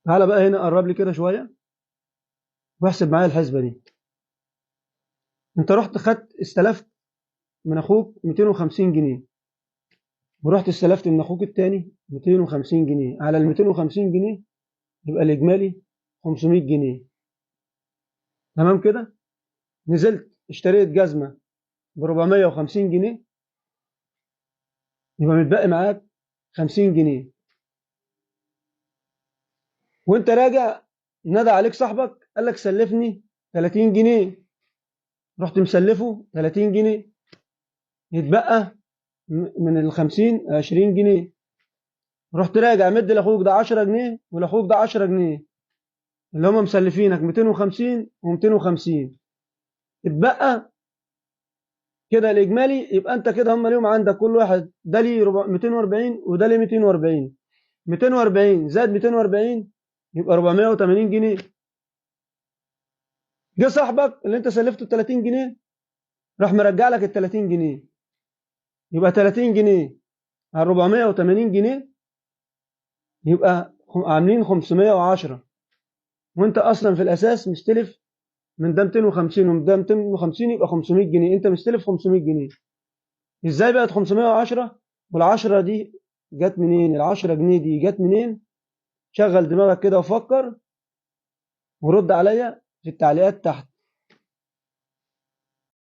تعالى بقى هنا قرب لي كده شويه واحسب معايا الحسبه دي. انت رحت خدت استلفت من اخوك 250 جنيه، ورحت استلفت من اخوك التاني 250 جنيه. على ال 250 جنيه يبقى الاجمالي 500 جنيه. تمام كده. نزلت اشتريت جزمه ب 450 جنيه، يبقى متبقي معاك 50 جنيه. وانت راجع نادى عليك صاحبك قال لك سلفني 30 جنيه، رحت مسلفه 30 جنيه، يتبقى من ال 50 20 جنيه. رحت راجع مد لاخوك ده 10 جنيه ولاخوك ده 10 جنيه، اللي هم مسلفينك 250 و250، اتبقى كده الاجمالي. يبقى انت كده هم ليهم عندك كل واحد ده ليه 240 وده ليه 240. 240 زائد 240 يبقى 480 جنيه. جه صاحبك اللي انت سلفته 30 جنيه راح مرجع لك ال 30 جنيه، يبقى 30 جنيه على 480 جنيه يبقى عاملين 510. وانت اصلا في الاساس مستلف من ده 250 ومن ده 250، يبقى 500 جنيه. انت مستلف 500 جنيه. ازاي بقت 510؟ والعشرة دي جت منين؟ العشرة جنيه دي جت منين؟ شغل دماغك كده وفكر ورد عليا في التعليقات تحت.